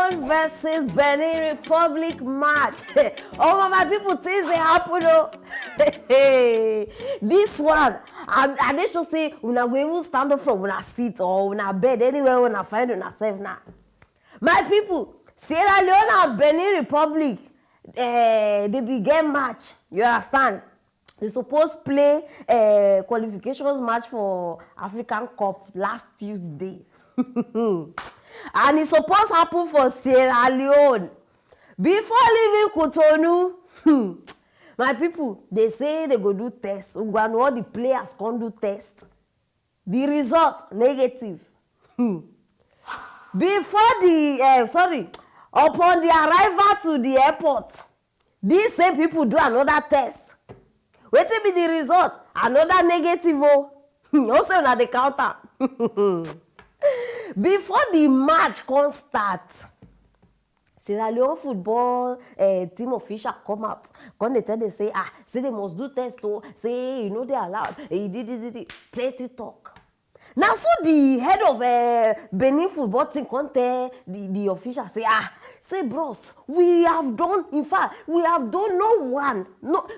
Leone versus Benin Republic match. Oh, my people, things they happen. Oh. This one, and they should say, una go even stand up from una seat or una bed anywhere when I find una safe now. My people, Sierra Leone and Benin Republic, they began match. You understand? They supposed to play qualifications match for African Cup last Tuesday. And it's supposed to happen for Sierra Leone. Before leaving Cotonou, my people, they say they go do test. All the players can't do test. The result, negative. Before the, upon the arrival to the airport, these same people do another test. Wait till be the result, another negative. Also at the counter. Before the match can start, Sierra Leone football team official come out. When they tell they say, say they must do test, say you know they allowed. He did plenty talk. Now so the head of Benin football team come tell the official say, say bros, we have done, in fact, we have done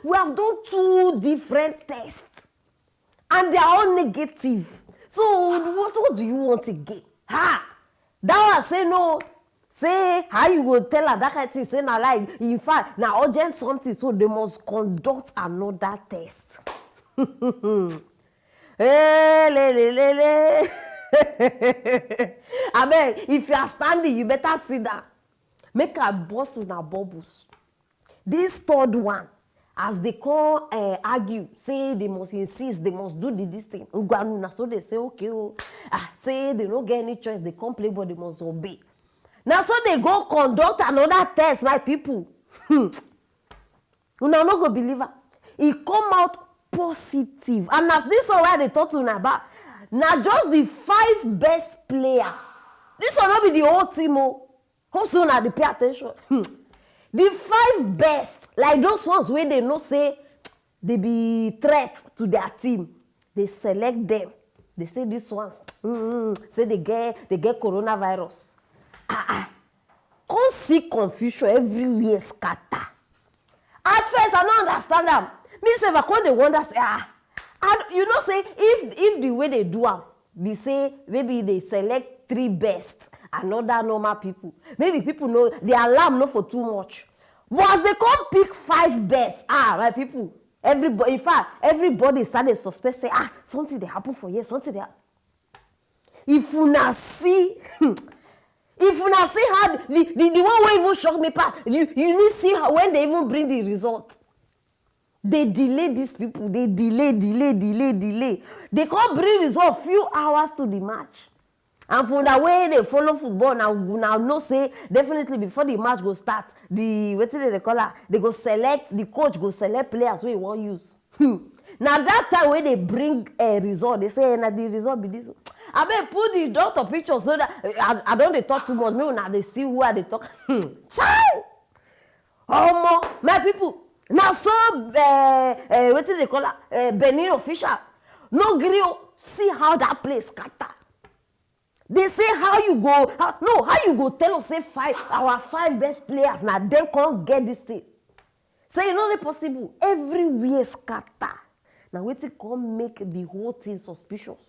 we have done 2 different tests. And they are all negative. So what do you want to get? That one say no. Say how you go tell her that kind of thing. Say na like, in fact, now urgent something, so they must conduct another test. I mean, if you are standing, you better sit down. Make a boss una bubbles. This third one, as they call argue, say they must insist, they must do this thing. So they say, okay, say they don't get any choice, they can't play, but they must obey. Now so they go conduct another test, my people. You not go believe it. It come out positive. And as this one where they talk to you about, now just the 5 best players. This will not be the whole team. How soon are they pay attention? The 5 best, like those ones where they know say they be threat to their team. They select them. They say these ones, say they get coronavirus. Can't see confusion everywhere scatter. At first, I don't understand them. Me say, I can't wonder, say, and you know, say, if the way they do them, we say, maybe they select 3 best and other normal people. Maybe people know, the alarm not for too much. But as they come pick 5 best, my people, everybody, in fact, everybody started suspect, say, something they happen for you, something they If you not see, if you not see how, the one way even shock me part, you need to see how, when they even bring the result. They delay these people. They delay. They can't bring result few hours to the match. And from the way they follow football, now no say definitely before the match go start, what they call it, they go select, the coach go select players where he won't use. Now that time when they bring a result, they say, the result be this. I mean, put the doctor picture so that I don't they talk too much. Maybe now they see who are they talk. Child! My people. Now, so, what do they call it? Benin official. No, Grio, see how that place scatter. They say how you go tell us, say, our 5 best players, now they can't get this thing. Say, you know, it's possible. Everywhere scatter. Now, what it can make the whole thing suspicious.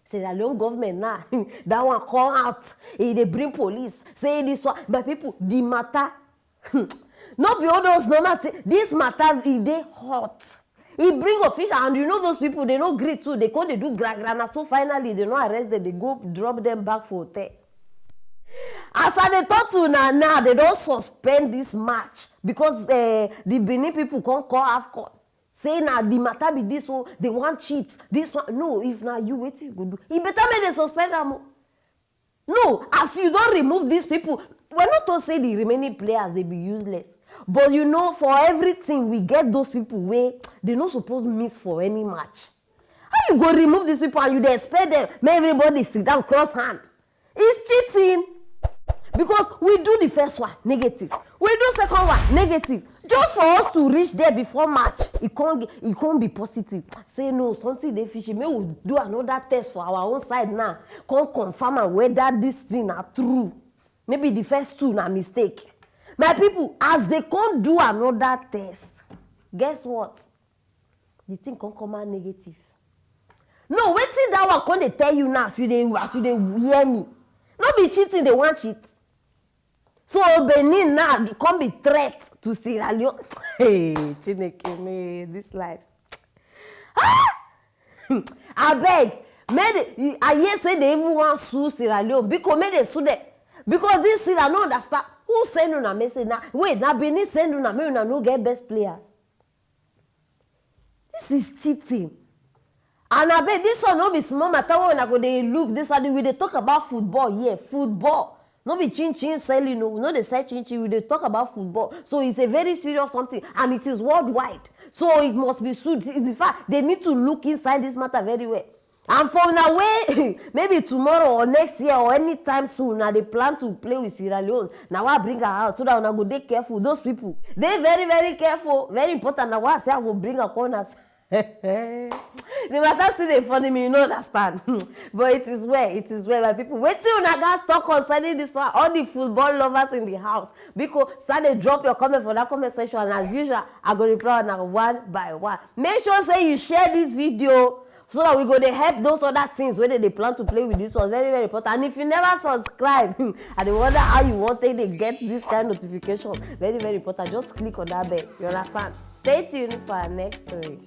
Say, the Leone government now, that one come out, they bring police, say this one. But people, the matter, not be all those normal things. This matter, they hot. He bring official, and you know those people, they don't agree too. They come, they do gra. So finally, they don't arrest them. They go drop them back for hotel. As I talk to now, they don't suspend this match because the Benin people can't call AFCON. Say now the matter be this one, they want cheat. This one, no. If now you wait, you go do. It better make they suspend them. No, as you don't remove these people, we're not to say the remaining players they be useless. But you know, for everything, we get those people where they're not supposed to miss for any match. How you go remove these people and you expect them, make everybody sit down, cross hand? It's cheating. Because we do the first one, negative. We do second one, negative. Just for us to reach there before match, it can't be positive. Say no, something they fishy. Maybe we'll do another test for our own side now. Can't confirm whether this thing are true. maybe the first two na mistake. My people, as they can't do another test, guess what? The thing can come out negative. No, wetin that one come dey tell you now as you dey hear me. No be cheating, they want cheat. So Benin now come be threat to Sierra Leone. Hey, Chineke me, this life. Abeg, I hear say they even want sue Sierra Leone because make they sue them. Because this Sierra no understand. Who send una message now? Wait, now Benin send una, make una no get best players. This is cheating. And I bet this one no be small matter when I go dey look this one. We dey talk about football here. Football. No be chin selling. No dey sell chin. We dey talk about football. So it's a very serious something, and it is worldwide. So it must be sued. In fact, they need to look inside this matter very well. And for una way, maybe tomorrow or next year or anytime soon, now they plan to play with Sierra Leone. Now I bring her out so that una go dey careful. Those people, they very, very careful. Very important. Now I say I go bring her corners. The matter still dey funny me, you no understand. But it is well, my people. Wait till una guys talk concerning this one. All the football lovers in the house, because start dey drop your comment for that comment section, and as usual, I go reply now one by one. Make sure say you share this video so that we go to help those other things where they plan to play with this one. Very, very important. And if you never subscribe, and you wonder how you want to get this kind of notification, very, very important. Just click on that bell. You understand? Stay tuned for our next story.